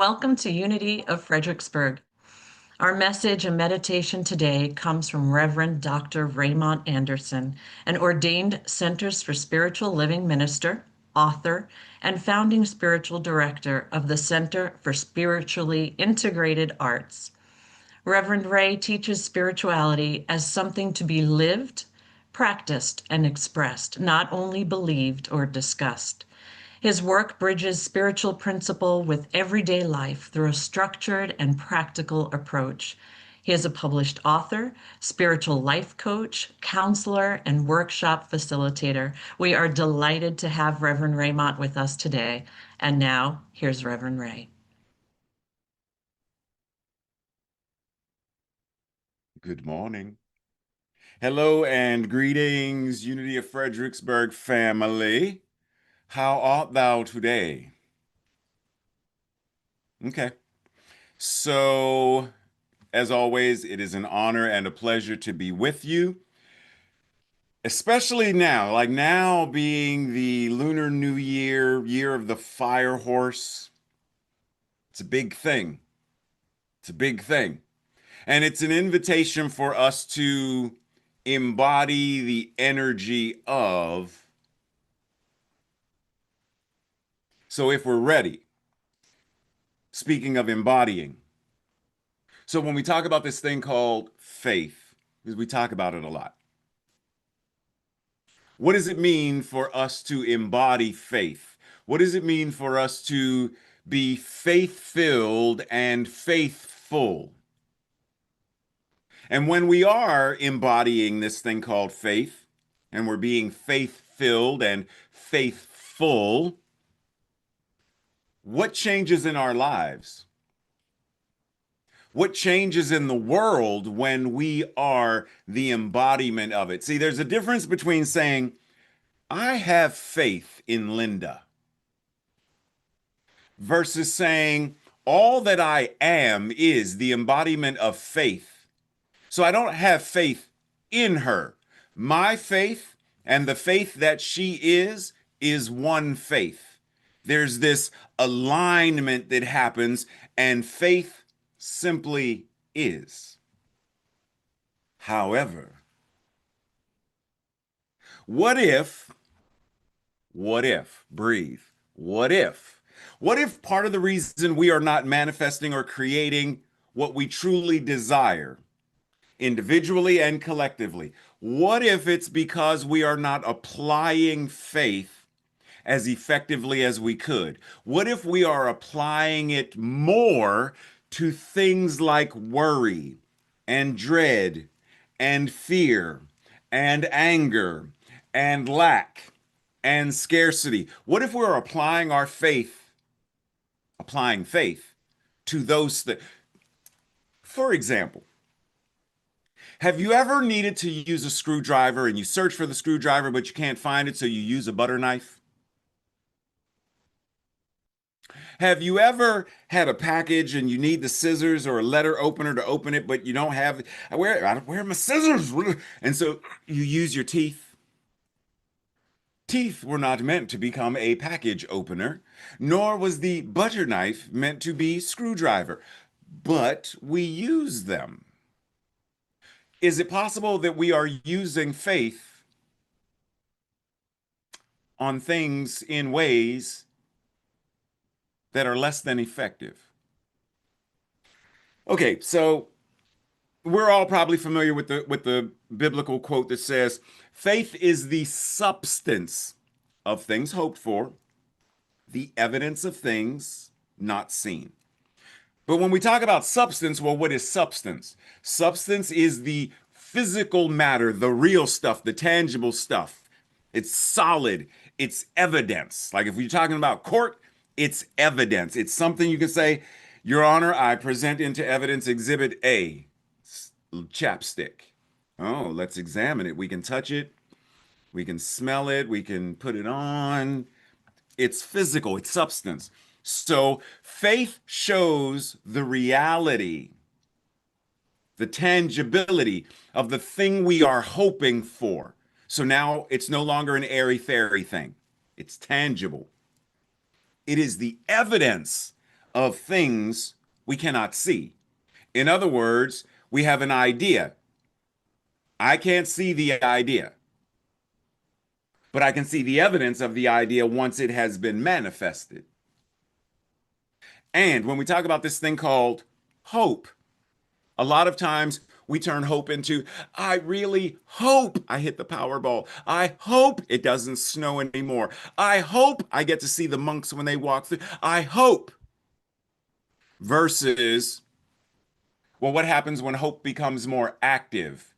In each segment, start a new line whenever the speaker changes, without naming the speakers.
welcome to Unity of Fredericksburg. Our message and meditation today comes from Reverend Dr. Raymont Anderson, an ordained Centers for Spiritual Living minister, author, and founding spiritual director of the Center for Spiritually Integrated Arts. Reverend Ray teaches spirituality as something to be lived, practiced, and expressed, not only believed or discussed. His work bridges spiritual principle with everyday life through a structured and practical approach. He is a published author, spiritual life coach, counselor, and workshop facilitator. We are delighted to have Reverend Raymont with us today. And now, here's Reverend Ray.
Good morning. Hello and greetings, Unity of Fredericksburg family. How art thou today? Okay. So, as always, it is an honor and a pleasure to be with you, especially now, like now being the Lunar New Year, year of the fire horse. It's a big thing. It's a big thing. And it's an invitation for us to embody the energy of. So if we're ready, speaking of embodying, so when we talk about this thing called faith, because we talk about it a lot, what does it mean for us to embody faith? What does it mean for us to be faith-filled and faithful? And when we are embodying this thing called faith, and we're being faith-filled and faithful, what changes in our lives? What changes in the world when we are the embodiment of it? See, there's a difference between saying, I have faith in Linda, versus saying, all that I am is the embodiment of faith. So I don't have faith in her. My faith and the faith that she is one faith. There's this alignment that happens, and faith simply is. However, what if, breathe, what if part of the reason we are not manifesting or creating what we truly desire, individually and collectively, what if it's because we are not applying faith as effectively as we could? What if we are applying it more to things like worry and dread and fear and anger and lack and scarcity? What if we're applying faith to those things? For example, have you ever needed to use a screwdriver and you search for the screwdriver, but you can't find it, so you use a butter knife? Have you ever had a package and you need the scissors or a letter opener to open it, but you don't have, where are my scissors? And so you use your teeth? Teeth were not meant to become a package opener, nor was the butter knife meant to be screwdriver, but we use them. Is it possible that we are using faith on things in ways that are less than effective? Okay, so we're all probably familiar with the biblical quote that says, faith is the substance of things hoped for, the evidence of things not seen. But when we talk about substance, well, what is substance? Substance is the physical matter, the real stuff, the tangible stuff. It's solid. It's evidence. Like if we're talking about court, it's evidence. It's something you can say, Your Honor, I present into evidence Exhibit A, chapstick. Oh, let's examine it. We can touch it. We can smell it. We can put it on. It's physical. It's substance. So faith shows the reality, the tangibility of the thing we are hoping for. So now it's no longer an airy-fairy thing. It's tangible. It is the evidence of things we cannot see. In other words, we have an idea. I can't see the idea, but I can see the evidence of the idea once it has been manifested. And when we talk about this thing called hope, a lot of times we turn hope into, I really hope I hit the Powerball. I hope it doesn't snow anymore. I hope I get to see the monks when they walk through. I hope. Versus, well, what happens when hope becomes more active?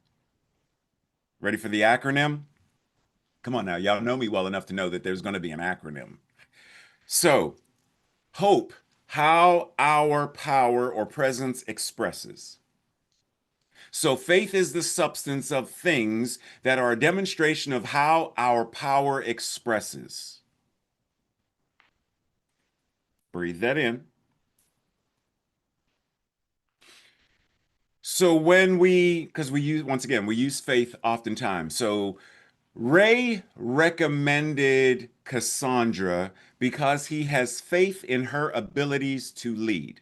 Ready for the acronym? Come on now, y'all know me well enough to know that there's going to be an acronym. So, hope, how our power or presence expresses. So, faith is the substance of things that are a demonstration of how our power expresses. Breathe that in. So, because we use, once again, we use faith oftentimes. So, Ray recommended Cassandra because he has faith in her abilities to lead.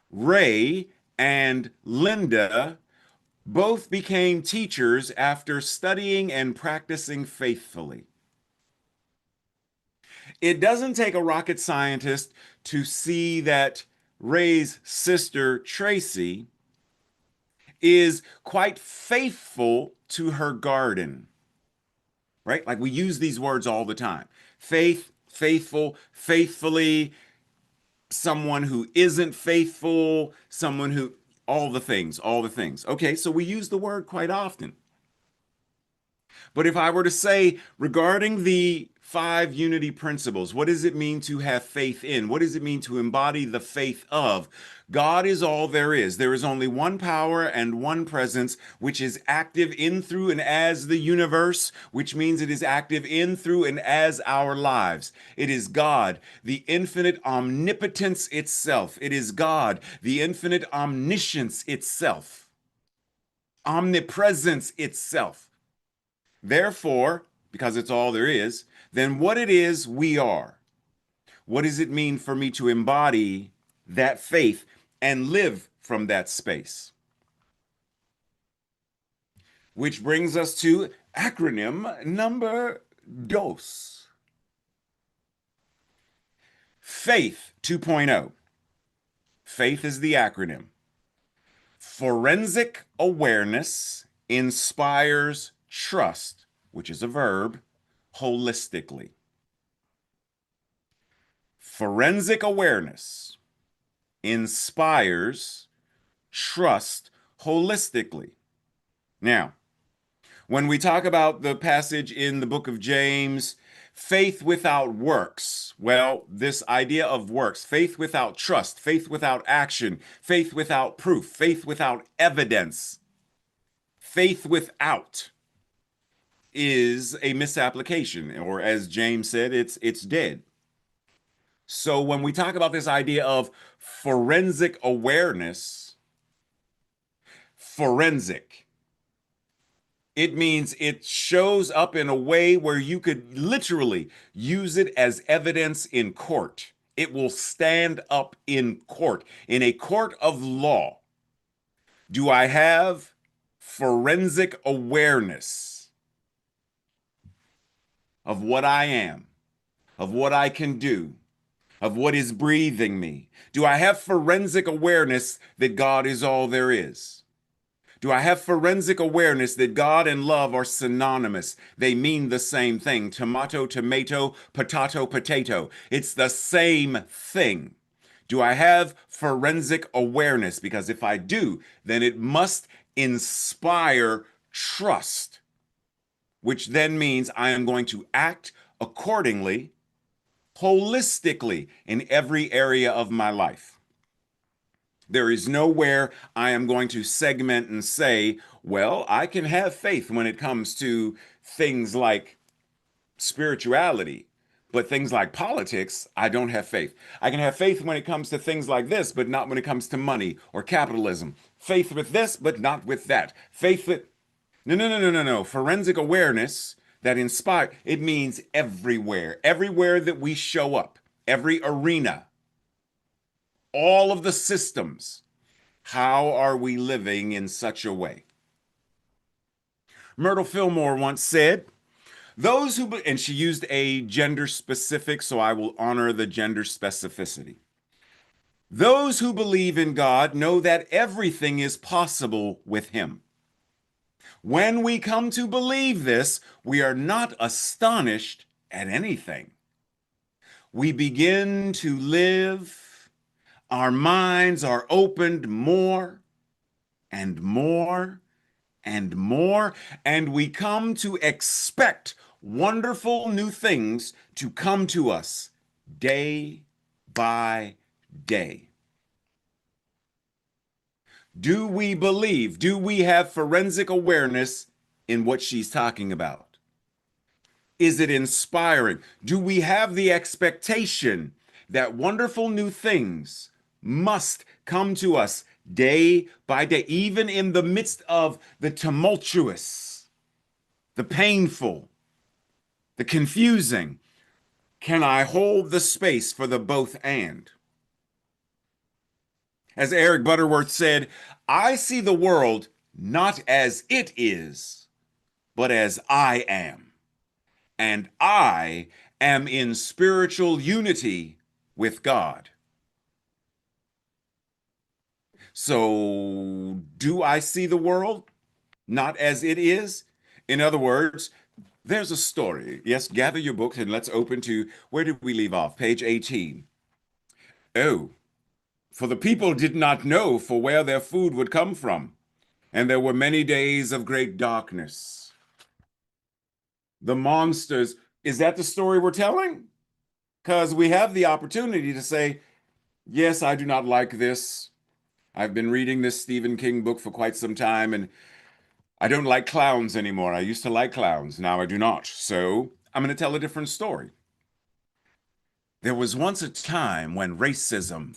Ray and Linda both became teachers after studying and practicing faithfully. It doesn't take a rocket scientist to see that Ray's sister, Tracy, is quite faithful to her garden, right? Like we use these words all the time. Faith, faithful, faithfully, someone who isn't faithful, someone who, all the things, all the things. Okay, so we use the word quite often. But if I were to say regarding the five unity principles, what does it mean to have faith in? What does it mean to embody the faith of? God is all there is. There is only one power and one presence, which is active in, through, and as the universe, which means it is active in, through, and as our lives. It is God, the infinite omnipotence itself. It is God, the infinite omniscience itself, omnipresence itself. Therefore, because it's all there is, then what it is we are. What does it mean for me to embody that faith and live from that space? Which brings us to acronym number dos. Faith 2.0. Faith is the acronym. Forensic awareness inspires trust, which is a verb, holistically. Forensic awareness inspires trust holistically. Now, when we talk about the passage in the book of James, faith without works, well, this idea of works, faith without trust, faith without action, faith without proof, faith without evidence, faith without is a misapplication, or as James said, it's dead. So when we talk about this idea of forensic awareness, forensic, it means it shows up in a way where you could literally use it as evidence in court. It will stand up in court, in a court of law. Do I have forensic awareness of what I am, of what I can do, of what is breathing me? Do I have forensic awareness that God is all there is? Do I have forensic awareness that God and love are synonymous? They mean the same thing. Tomato, tomato, potato, potato. It's the same thing. Do I have forensic awareness? Because if I do, then it must inspire trust, which then means I am going to act accordingly, holistically, in every area of my life. There is nowhere I am going to segment and say, well, I can have faith when it comes to things like spirituality, but things like politics, I don't have faith. I can have faith when it comes to things like this, but not when it comes to money or capitalism. Faith with this, but not with that. Faith with, no, no, no, no, no, no. Forensic awareness that inspire, it means everywhere, everywhere that we show up. every arena, all of the systems. How are we living in such a way? Myrtle Fillmore once said, those who, and she used a gender specific, so I will honor the gender specificity. Those who believe in God know that everything is possible with Him. When we come to believe this, we are not astonished at anything. We begin to live, our minds are opened more and more and more, and we come to expect wonderful new things to come to us day by day. Do we believe? Do we have forensic awareness in what she's talking about? Is it inspiring? Do we have the expectation that wonderful new things must come to us day by day, even in the midst of the tumultuous, the painful, the confusing? Can I hold the space for the both and? As Eric Butterworth said, I see the world not as it is, but as I am. And I am in spiritual unity with God. So, do I see the world not as it is? In other words, there's a story. Yes, gather your books and let's open to, where did we leave off? Page 18. Oh, for the people did not know for where their food would come from, and there were many days of great darkness. The monsters, is that the story we're telling? Because we have the opportunity to say, yes, I do not like this. I've been reading this Stephen King book for quite some time, and I don't like clowns anymore. I used to like clowns. Now I do not. So I'm going to tell a different story. There was once a time when racism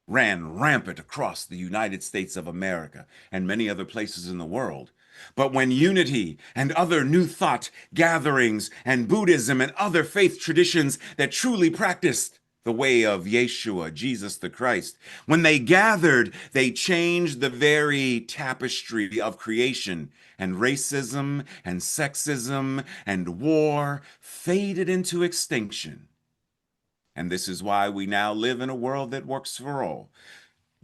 ran rampant across the United States of America and many other places in the world. But when unity and other new thought gatherings and Buddhism and other faith traditions that truly practiced the way of Yeshua, Jesus the Christ, when they gathered, they changed the very tapestry of creation, and racism and sexism and war faded into extinction. And this is why we now live in a world that works for all.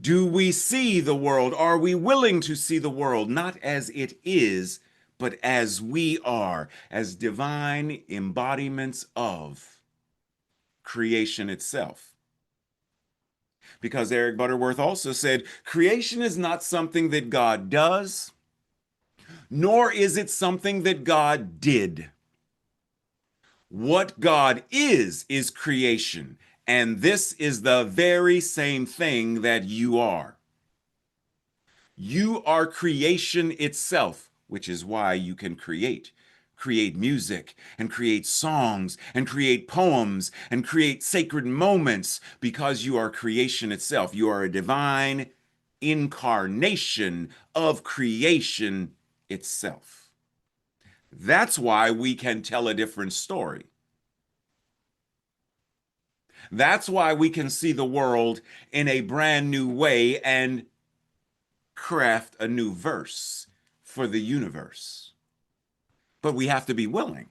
Do we see the world? Are we willing to see the world not as it is, but as we are, as divine embodiments of creation itself? Because Eric Butterworth also said, creation is not something that God does, nor is it something that God did. What God is creation. And this is the very same thing that you are. You are creation itself, which is why you can create music and create songs and create poems and create sacred moments, because you are creation itself. You are a divine incarnation of creation itself. That's why we can tell a different story. That's why we can see the world in a brand new way and craft a new verse for the universe. But we have to be willing.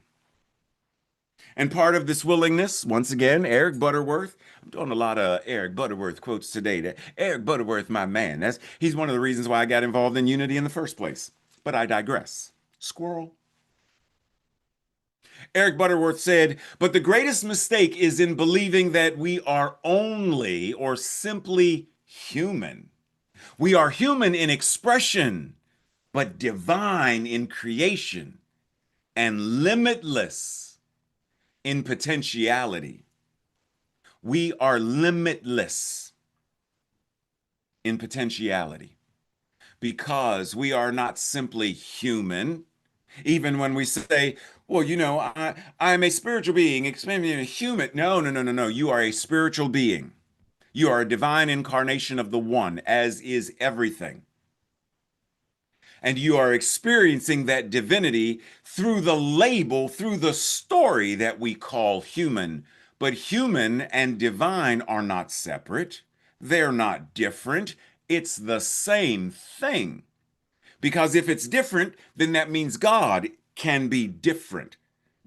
And part of this willingness, once again, Eric Butterworth. I'm doing a lot of Eric Butterworth quotes today. Eric Butterworth, my man. He's one of the reasons why I got involved in Unity in the first place. But I digress. Squirrel. Eric Butterworth said, but the greatest mistake is in believing that we are only or simply human. We are human in expression, but divine in creation and limitless in potentiality. We are limitless in potentiality because we are not simply human. Even when we say, well, I'm a spiritual being, expanding a human. No, no, no, no, no. You are a spiritual being. You are a divine incarnation of the One, as is everything. And you are experiencing that divinity through the label, through the story that we call human. But human and divine are not separate. They're not different. It's the same thing. Because if it's different, then that means God can be different.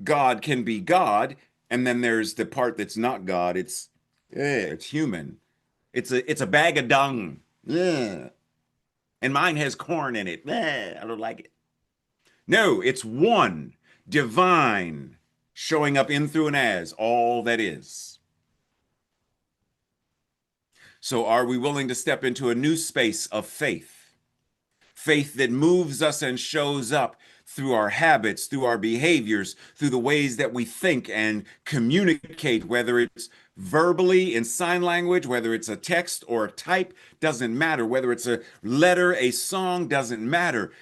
God can be God, and then there's the part that's not God. It's human. It's a bag of dung. And mine has corn in it. I don't like it. No, it's one, divine, showing up in, through, and as all that is. So are we willing to step into a new space of faith? Faith that moves us and shows up through our habits, through our behaviors, through the ways that we think and communicate, whether it's verbally in sign language, whether it's a text or a type, doesn't matter. Whether it's a letter, a song, doesn't matter.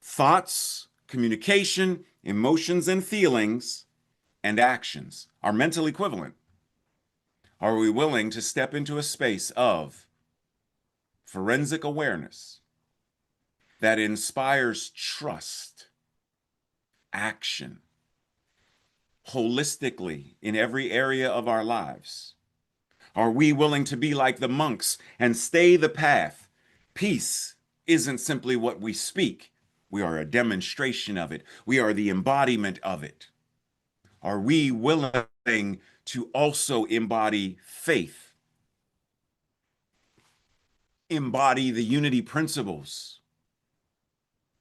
Thoughts, communication, emotions and feelings, and actions are mental equivalent. Are we willing to step into a space of forensic awareness that inspires trust, action, holistically in every area of our lives? Are we willing to be like the monks and stay the path? Peace isn't simply what we speak. We are a demonstration of it. We are the embodiment of it. Are we willing to also embody faith, embody the unity principles,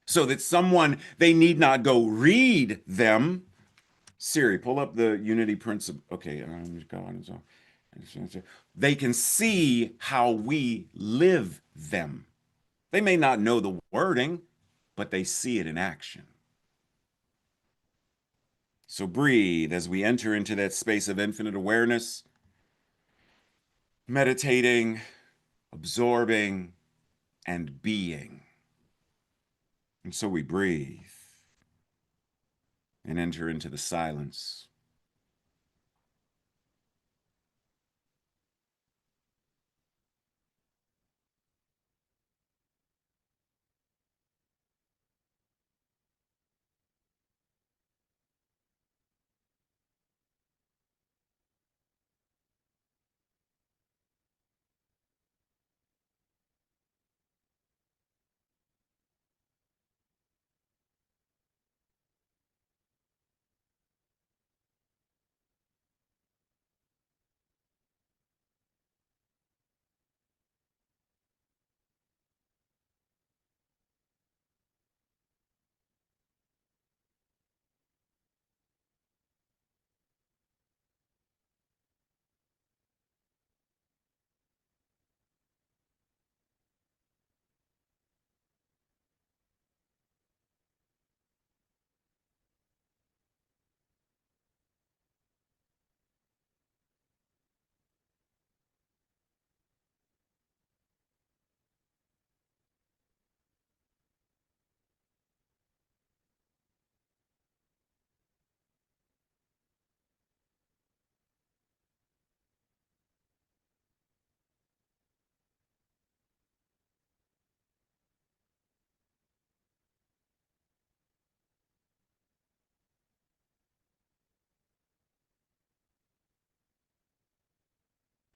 so that they need not go read them. Siri, pull up the unity principle. Okay, they can see how we live them. They may not know the wording, but they see it in action. So breathe as we enter into that space of infinite awareness, meditating, absorbing, and being. And so we breathe and enter into the silence.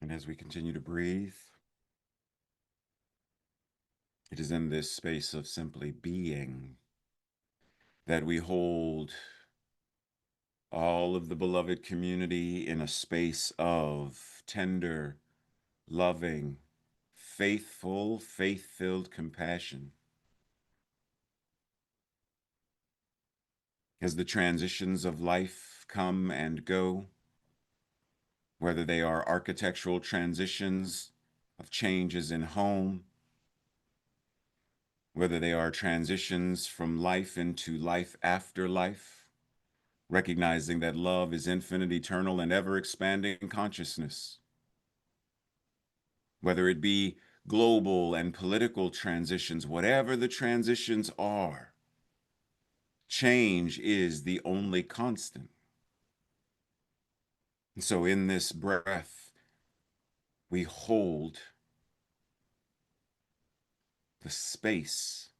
And as we continue to breathe, it is in this space of simply being that we hold all of the beloved community in a space of tender, loving, faithful, faith-filled compassion. As the transitions of life come and go, whether they are architectural transitions of changes in home, whether they are transitions from life into life after life, recognizing that love is infinite, eternal, and ever expanding consciousness, whether it be global and political transitions, whatever the transitions are, change is the only constant. And so in this breath, we hold the space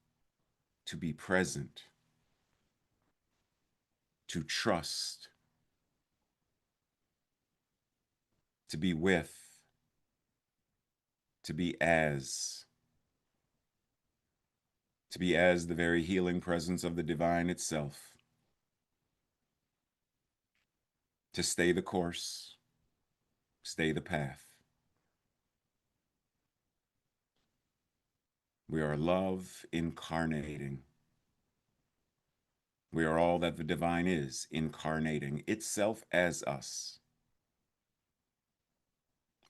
to be present, to trust, to be with, to be as, to be as the very healing presence of the divine itself, to stay the course, stay the path. We are love incarnating. We are all that the divine is, incarnating itself as us,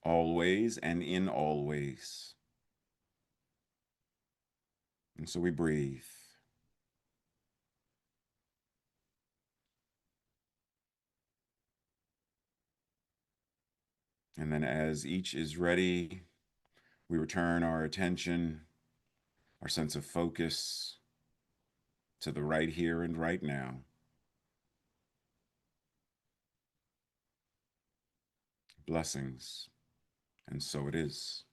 always and in all ways. And so we breathe. And then as each is ready, we return our attention, our sense of focus to the right here and right now. Blessings. And so it is.